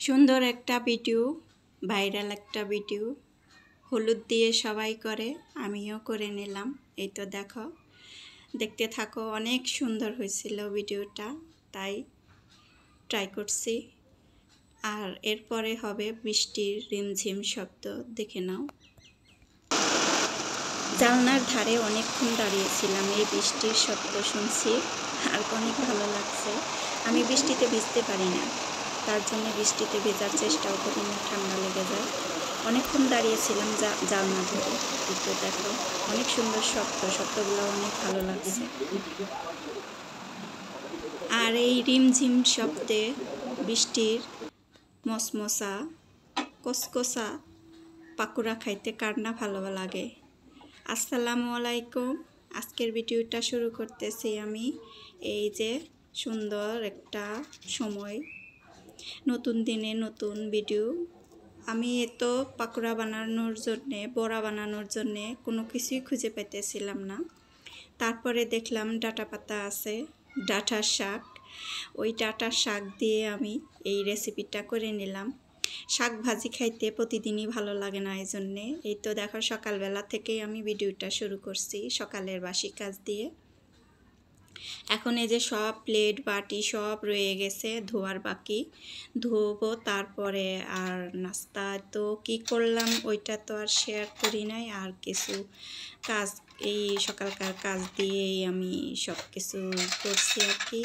সুন্দর একটা video, viral একটা ভিডিও, হলুদ দিয়ে সবাই করে, আমিও করে নিলাম। এই তো দেখো, দেখতে থাকো, অনেক সুন্দর হয়েছিল ভিডিওটা, তাই ট্রাই করছি। আর এরপরে হবে বৃষ্টির রিমঝিম শব্দ, দেখে নাও। জানলার ধারে অনেকক্ষণ দাঁড়িয়েছিলাম, এই বৃষ্টির শব্দ শুনছি আর অনেক ভালো লাগছে। আমি বৃষ্টিতে ভিজতে পারি না, তার জন্য বৃষ্টিতে ভেজার চেষ্টাও করি না, ঠান্ডা লেগে যায়। অনেকক্ষণ দাঁড়িয়েছিলাম জানলা ধরে। একটু দেখো, অনেক সুন্দর শব্দগুলো অনেক ভালো লাগছে। আর এই রিমঝিম শব্দে বৃষ্টির মশমশা কসকসা পাকোড়া খাইতে কার না ভালো লাগে। আসসালামু আলাইকুম। আজকের ভিডিওটা শুরু করতেছি আমি। এই যে সুন্দর একটা সময়, নতুন দিনে নতুন ভিডিও। আমি তো পাকোড়া বানানোর জন্যে, বড়া বানানোর জন্যে কোনো কিছুই খুঁজে পেতেছিলাম না। তারপরে দেখলাম ডাঁটা পাতা আছে, ডাঁটার শাক। ওই ডাঁটার শাক দিয়ে আমি এই রেসিপিটা করে নিলাম। শাক ভাজি খাইতে প্রতিদিনই ভালো লাগে না, এই জন্যে। এই তো দেখো, সকালবেলা থেকেই আমি ভিডিওটা শুরু করছি, সকালের বাসি কাজ দিয়ে। এখন এই যে সব প্লেট বাটি সব রয়ে গেছে, ধোয়ার বাকি, ধোবো। তারপরে আর নাস্তা তো কি করলাম ওইটা তো আর শেয়ার করি নাই। আর কিছু কাজ, এই সকালকার কাজ দিয়েই আমি সব কিছু করছি আর কি।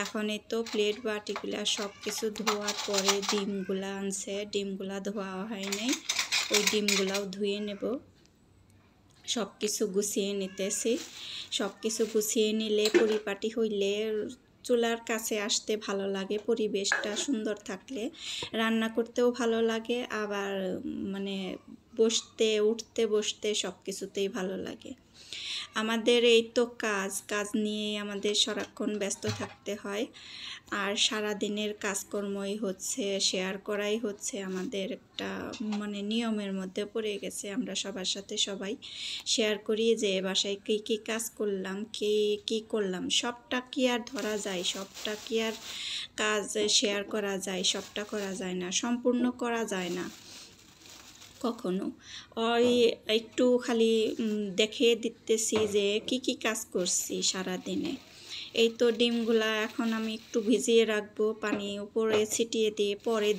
এখন এই তো প্লেট বাটিগুলা সব কিছু ধোয়ার পরে ডিমগুলা আনছে, ডিমগুলা ধোয়া হয় নাই, ওই ডিমগুলাও ধুয়ে নেব। সব কিছু গুছিয়ে নিতেছি। সব কিছু গুছিয়ে নিলে, পরিপাটি হইলে চুলার কাছে আসতে ভালো লাগে, পরিবেশটা সুন্দর থাকলে রান্না করতেও ভালো লাগে। আবার মানে বসতে উঠতে বসতে সব কিছুতেই ভালো লাগে। আমাদের এই তো কাজ নিয়ে আমাদের সারাক্ষণ ব্যস্ত থাকতে হয়। আর সারা দিনের কাজকর্মই হচ্ছে শেয়ার করাই হচ্ছে আমাদের একটা মানে নিয়মের মধ্যে পড়ে গেছে। আমরা সবার সাথে সবাই শেয়ার করি যে বাসায় কী কাজ করলাম, কী করলাম। সবটা কি আর ধরা যায়, সবটা কি আর কাজ শেয়ার করা যায়, সবটা করা যায় না, সম্পূর্ণ করা যায় না কখনো। ওই একটু খালি দেখিয়ে দিতেছি যে কি কাজ করছি সারা দিনে। এই তো ডিমগুলা এখন আমি একটু ভিজিয়ে রাখবো, পানি উপরে ছিটিয়ে দিয়ে, পরে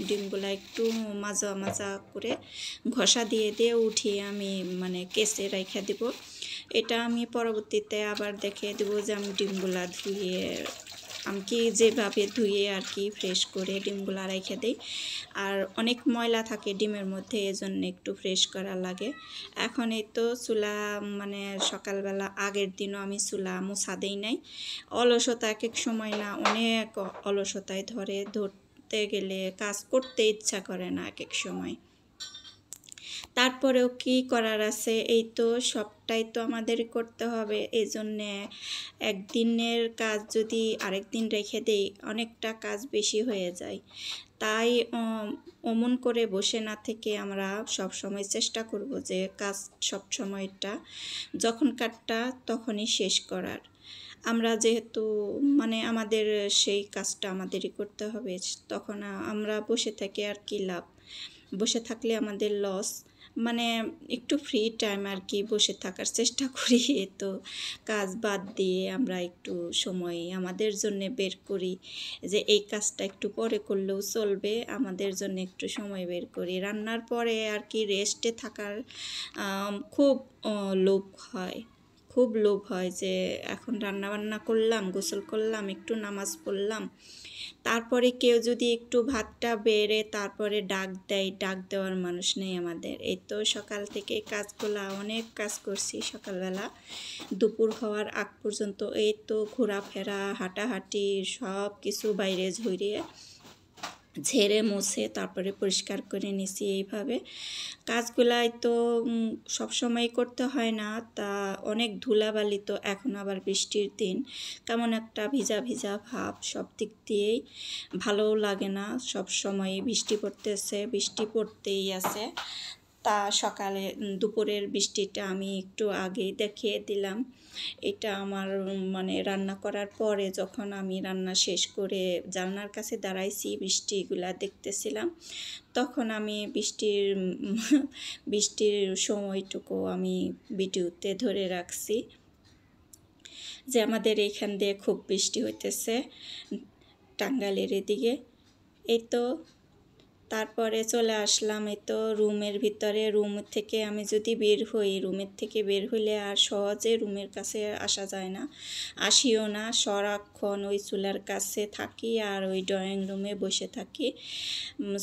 ডিমগুলা একটু মাজা করে ঘষা দিয়ে উঠিয়ে আমি মানে কেসে রেখে দেব। এটা আমি পরবর্তীতে আবার দেখিয়ে দেবো যে আমি ডিমগুলা ধুয়ে, আমি কি যেভাবে ধুয়ে আর কি ফ্রেশ করে ডিমগুলা রেখে দিই। আর অনেক ময়লা থাকে ডিমের মধ্যে, এজন্য একটু ফ্রেশ করা লাগে। এখন এই তো চুলা মানে সকালবেলা আগের দিনও আমি চুলা মোছা দেই নাই। অলসতা এক এক সময় না অনেক অলসতায় ধরতে গেলে কাজ করতে ইচ্ছা করে না এক এক সময়। তারপরেও কি করার আছে, এই তো সবটাই তো আমাদের করতে হবে। এই জন্যে একদিনের কাজ যদি আরেক দিন রেখে দেই, অনেকটা কাজ বেশি হয়ে যায়। তাই অমন করে বসে না থেকে আমরা সব সময় চেষ্টা করব যে কাজ সব সময়টা যখনকারটা তখনই শেষ করার। আমরা যেহেতু মানে আমাদের সেই কাজটা আমাদেরই করতে হবে, তখন আমরা বসে থেকে আর কি লাভ, বসে থাকলে আমাদের লস। মানে একটু ফ্রি টাইম আর কি বসে থাকার চেষ্টা করি। তো কাজ বাদ দিয়ে আমরা একটু সময় আমাদের জন্য বের করি যে এই কাজটা একটু পরে করলেও চলবে, আমাদের জন্য একটু সময় বের করি। রান্নার পরে আর কি রেস্টে থাকার খুব লোভ হয়, খুব লোভ হয় যে এখন রান্না করলাম, গোসল করলাম, একটু নামাজ পড়লাম, তারপরে কেউ যদি একটু ভাতটা বেড়ে তারপরে ডাক দেয়, ডাক দেওয়ার মানুষ নেই আমাদের। এই তো সকাল থেকে কাজগুলা অনেক কাজ করছি সকালবেলা, দুপুর হওয়ার আগ পর্যন্ত এই তো ঘোরাফেরা, হাঁটাহাঁটি, সব কিছু বাইরে ঝেড়ে মুছে তারপরে পরিষ্কার করে নিছি। এইভাবে কাজগুলাই তো সবসময় করতে হয় না, তা অনেক ধুলাবালি তো। এখন আবার বৃষ্টির দিন, কেমন একটা ভিজা ভিজা ভাব, সব দিক দিয়েই ভালোও লাগে না। সব সময় বৃষ্টি পড়তেছে, বৃষ্টি পড়তেই আছে। তা সকালে দুপুরের বৃষ্টিটা আমি একটু আগেই দেখিয়ে দিলাম। এটা আমার মানে রান্না করার পরে যখন আমি রান্না শেষ করে জানলার কাছে দাঁড়াইছি বৃষ্টিগুলা দেখতেছিলাম, তখন আমি বৃষ্টির সময়টুকু আমি ভিডিওতে ধরে রাখছি যে আমাদের এইখান দিয়ে খুব বৃষ্টি হইতেছে টাঙ্গাইলের এদিকে। এই তো তারপরে চলে আসলাম এই তো রুমের ভিতরে। রুম থেকে আমি যদি বের হই, রুমের থেকে বের হইলে আর সহজে রুমের কাছে আসা যায় না, আসিও না। সারাক্ষণ ওই চুলার কাছে থাকি আর ওই ড্রয়িং রুমে বসে থাকি,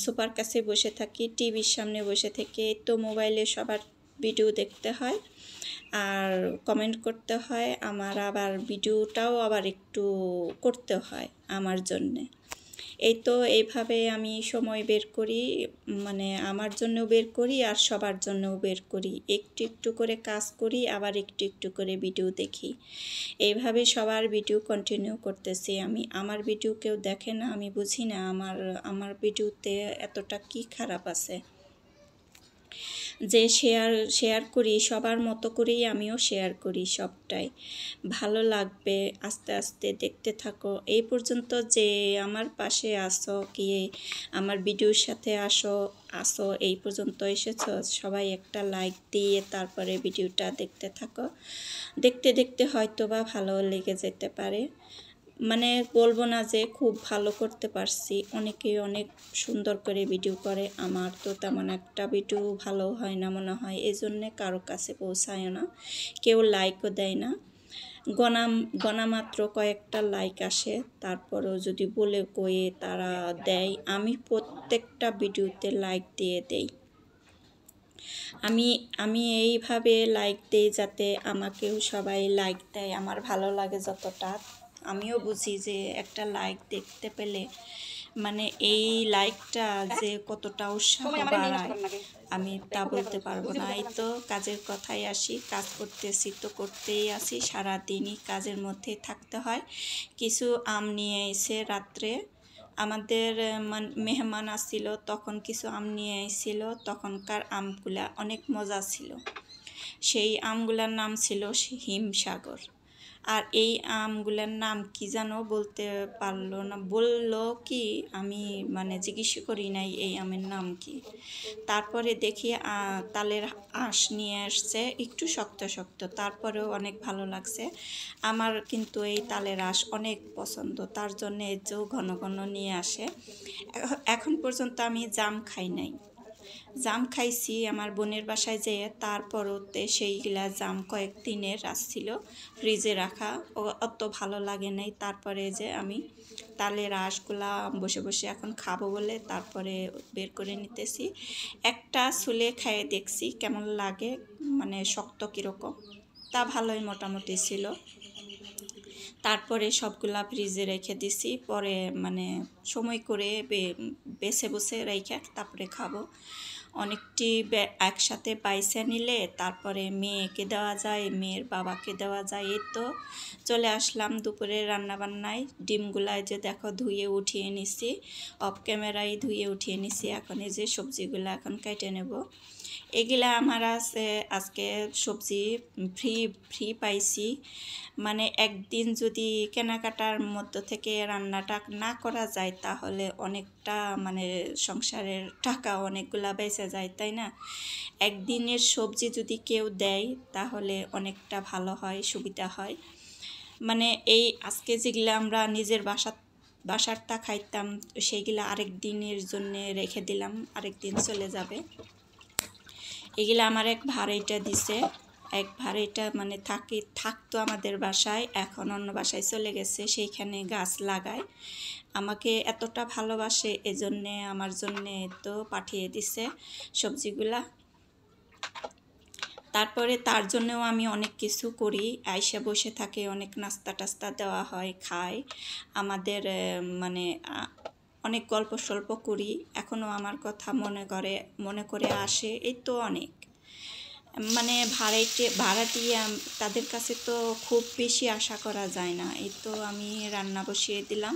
সোফার কাছে বসে থাকি, টিভির সামনে বসে থেকে তো মোবাইলে সবার ভিডিও দেখতে হয় আর কমেন্ট করতে হয়। আমার আবার ভিডিওটাও আবার একটু করতে হয় আমার জন্যে। এই তো এইভাবে আমি সময় বের করি, মানে আমার জন্যও বের করি আর সবার জন্যও বের করি। একটু একটু করে কাজ করি, আবার একটু একটু করে ভিডিও দেখি। এইভাবে সবার ভিডিও কন্টিনিউ করতেছি আমি। আমার ভিডিও কেউ দেখে না, আমি বুঝি না আমার ভিডিওতে এতটা কি খারাপ আছে যে শেয়ার করি, সবার মতো করেই আমিও শেয়ার করি। সবটাই ভালো লাগবে, আস্তে আস্তে দেখতে থাকো। এই পর্যন্ত যে আমার পাশে আসো, কি আমার ভিডিওর সাথে আসো এই পর্যন্ত এসেছো, সবাই একটা লাইক দিয়ে তারপরে ভিডিওটা দেখতে থাকো। দেখতে দেখতে হয়তো বা ভালো লেগে যেতে পারে। মানে বলবো না যে খুব ভালো করতে পারছি, অনেকেই অনেক সুন্দর করে ভিডিও করে, আমার তো তেমন একটা ভিডিও ভালো হয় না মনে হয়, এই জন্যে কারো কাছে পৌঁছায় না, কেউ লাইকও দেয় না। গণামাত্র কয়েকটা লাইক আসে, তারপরেও যদি বলে কয়ে তারা দেয়। আমি প্রত্যেকটা ভিডিওতে লাইক দিয়ে দেই। আমি এইভাবে লাইক দেই যাতে আমাকেও সবাই লাইক দেয়। আমার ভালো লাগে যতটা, আমিও বুঝি যে একটা লাইক দেখতে পেলে মানে এই লাইকটা যে কতটা উৎসাহ বাড়ায় আমি তা বলতে পারবো না। এই তো কাজের কথায় আসি, কাজ করতেছি তো করতেই আসি, সারাদিনই কাজের মধ্যে থাকতে হয়। কিছু আম নিয়ে এসে রাত্রে আমাদের মেহমান আসছিল, তখন কিছু আম নিয়ে এসেছিল। তখনকার আমগুলা অনেক মজা ছিল। সেই আমগুলার নাম ছিল হিমসাগর। আর এই আমগুলার নাম কি জানো বলতে পারলো না, বললো কি আমি মানে জিজ্ঞেস করি নাই এই আমের নাম কি। তারপরে দেখি তালের আঁশ নিয়ে আসছে, একটু শক্ত শক্ত, তারপরেও অনেক ভালো লাগছে। আমার কিন্তু এই তালের আঁশ অনেক পছন্দ, তার জন্য এর চেয়েও ঘন ঘন নিয়ে আসে। এখন পর্যন্ত আমি জাম খাই নাই। জাম খাইছি আমার বোনের বাসায় যেয়ে, তারপরতে সেইগুলা জাম কয়েকদিনের আসছিল ফ্রিজে রাখা, অত ভালো লাগে নাই। তারপরে যে আমি তালের রসগুলা বসে বসে এখন খাবো বলে তারপরে বের করে নিতেছি। একটা ছুলে খেয়ে দেখছি কেমন লাগে, মানে শক্ত কীরকম, তা ভালোই মোটামুটি ছিল। তারপরে সবগুলা ফ্রিজে রেখে দিছি, পরে মানে সময় করে বেছে বসে রেখে তারপরে খাবো। অনেকটি একসাথে বাইছে নিলে তারপরে মেয়েকে দেওয়া যায়, মেয়ের বাবাকে দেওয়া যায়। এই তো চলে আসলাম দুপুরে রান্নাবান্নায়। ডিমগুলায় যে দেখো ধুয়ে উঠিয়ে নিছি, অফ ক্যামেরায় ধুয়ে উঠিয়ে নিছি। এখন এই যে সবজিগুলো এখন কেটে নেব। এগুলা আমার আছে আজকে সবজি ফ্রি পাইছি। মানে একদিন যদি কেনাকাটার মধ্য থেকে রান্নাটা না করা যায় তাহলে অনেকটা মানে সংসারের টাকা অনেকগুলা বেঁচে যায়, তাই না? একদিনের সবজি যদি কেউ দেয় তাহলে অনেকটা ভালো হয়, সুবিধা হয়। মানে এই আজকে যেগুলো আমরা নিজের বাসারটা খাইতাম সেইগুলা আরেক দিনের জন্যে রেখে দিলাম, আরেক দিন চলে যাবে। এগুলো আমার এক ভাড়াইটা দিছে, এক ভাড়াইটা মানে থাকতো আমাদের বাসায়, এখন অন্য বাসায় চলে গেছে, সেইখানে গাছ লাগায়। আমাকে এতটা ভালোবাসে, এজন্যে আমার জন্যে তো পাঠিয়ে দিছে সবজিগুলা। তারপরে তার জন্যও আমি অনেক কিছু করি, আইসা বসে থাকে, অনেক নাস্তা টাস্তা দেওয়া হয়, খায়। আমাদের মানে অনেক গল্প সল্প করি, এখনও আমার কথা মনে করে আসে। এই তো অনেক মানে ভাড়াটিয়া তাদের কাছে তো খুব বেশি আশা করা যায় না। এই তো আমি রান্না বসিয়ে দিলাম।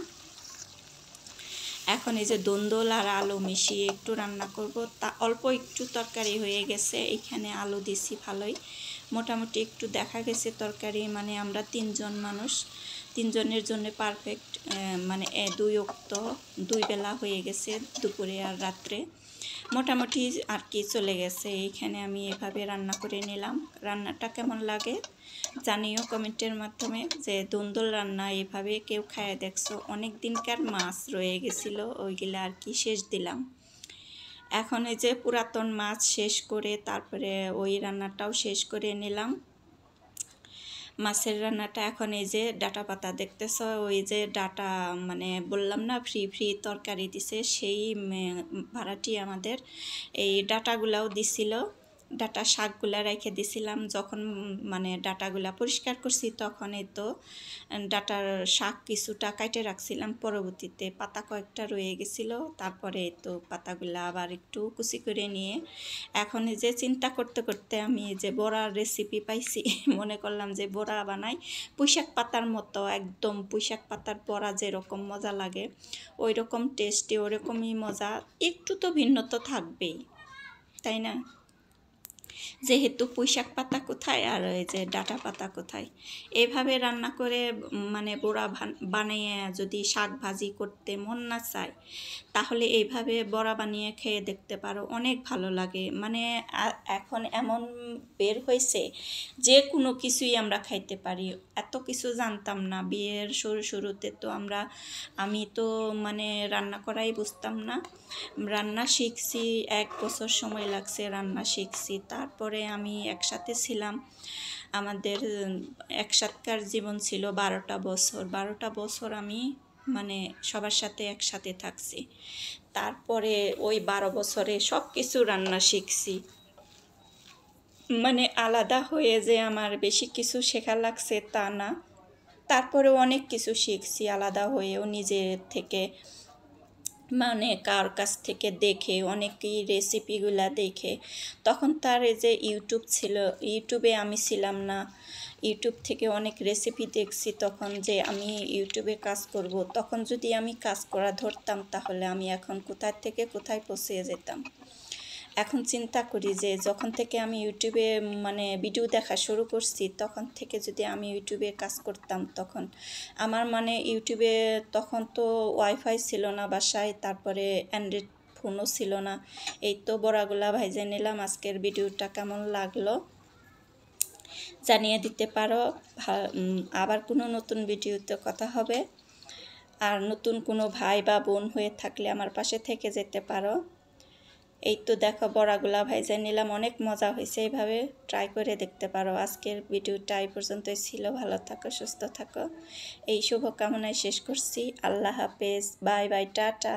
এখন এই যে দোন্দল আর আলু মিশিয়ে একটু রান্না করব। তা অল্প একটু তরকারি হয়ে গেছে, এখানে আলু দিছি ভালোই, মোটামুটি একটু দেখা গেছে তরকারি, মানে আমরা 3 জন মানুষ, 3 জনের জন্য পারফেক্ট, মানে 2 ওক্ত 2 বেলা হয়ে গেছে, দুপুরে আর রাত্রে মোটামুটি আর কি চলে গেছে। এইখানে আমি এভাবে রান্না করে নিলাম। রান্নাটা কেমন লাগে জানিও কমেন্টের মাধ্যমে, যে দোন্দল রান্না এভাবে কেউ খায় দেখছো। অনেক দিনকার মাছ রয়ে গেছিলো, ওইগুলো আর কি শেষ দিলাম। এখন এই যে পুরাতন মাছ শেষ করে তারপরে ওই রান্নাটাও শেষ করে নিলাম। মাছের রান্নাটা এখন এই যে ডাটা পাতা দেখতেছ, ওই যে ডাটা মানে বললাম না ফ্রি ফ্রি তরকারি দিছে, সেই ভাড়াটি আমাদের এই ডাটাগুলাও দিছিল। ডাটা শাকগুলা রেখে দিছিলাম, যখন মানে ডাটাগুলা পরিষ্কার করছি তখন এই তো ডাটার শাক কিছুটা কাটে রাখছিলাম, পরবর্তীতে পাতা কয়েকটা রয়ে গেছিলো, তারপরে তো পাতাগুলা আবার একটু কুচি করে নিয়ে এখন এই যে চিন্তা করতে করতে আমি যে বড়ার রেসিপি পাইছি, মনে করলাম যে বড়া বানাই পুঁইশাক পাতার মতো, একদম পুঁইশাক পাতার বড়া যেরকম মজা লাগে ওই রকম টেস্টি, ওরকমই মজা, একটু তো ভিন্নতা থাকবেই, তাই না? যেহেতু পুঁইশাক পাতা কোথায় আর এই যে ডাঁটা পাতা কোথায়, এভাবে রান্না করে মানে বড়া বানিয়ে যদি শাক ভাজি করতে মন না চায় তাহলে এইভাবে বড়া বানিয়ে খেয়ে দেখতে পারো, অনেক ভালো লাগে। মানে এখন এমন বের হয়েছে যে কোনো কিছুই আমরা খাইতে পারি, এত কিছু জানতাম না বিয়ের শুরুতে, তো আমি তো মানে রান্না করাই বুঝতাম না, রান্না শিখছি 1 বছর সময় লাগছে, রান্না শিখছি। তারপরে আমি একসাথে ছিলাম, আমাদের একসাথকার জীবন ছিল 12টা বছর, 12টা বছর আমি মানে সবার সাথে একসাথে থাকছি। তারপরে ওই 12 বছরে সব কিছু রান্না শিখছি, মানে আলাদা হয়ে যে আমার বেশি কিছু শেখা লাগছে তা না, তারপরেও অনেক কিছু শিখছি আলাদা হয়েও, নিজের থেকে মানে কার কাছ থেকে দেখে, অনেকেই রেসিপিগুলা দেখে। তখন তার এই যে ইউটিউব ছিল, ইউটিউবে আমি ছিলাম না, ইউটিউব থেকে অনেক রেসিপি দেখছি। তখন যে আমি ইউটিউবে কাজ করব, তখন যদি আমি কাজ করা ধরতাম তাহলে আমি এখন কোথায় থেকে কোথায় পৌঁছে যেতাম। এখন চিন্তা করি যে যখন থেকে আমি ইউটিউবে মানে ভিডিও দেখা শুরু করছি, তখন থেকে যদি আমি ইউটিউবে কাজ করতাম, তখন আমার মানে ইউটিউবে তখন তো ওয়াইফাই ছিল না বাসায়, তারপরে অ্যান্ড্রয়েড ফোনও ছিল না। এই তো বড়াগুলা ভাইজে নিলাম। আজকের ভিডিওটা কেমন লাগলো জানিয়ে দিতে পারো। আবার কোনো নতুন ভিডিওতে কথা হবে। আর নতুন কোনো ভাই বা বোন হয়ে থাকলে আমার পাশে থেকে যেতে পারো। এই তো দেখো বড়াগুলা ভাইজে নিলাম, অনেক মজা হয়েছে, এইভাবে ট্রাই করে দেখতে পারো। আজকের ভিডিওটা এই পর্যন্তই ছিল, ভালো থাকো, সুস্থ থাকো, এই শুভকামনায় শেষ করছি। আল্লাহ হাফেজ, বাই বাই, টাটা।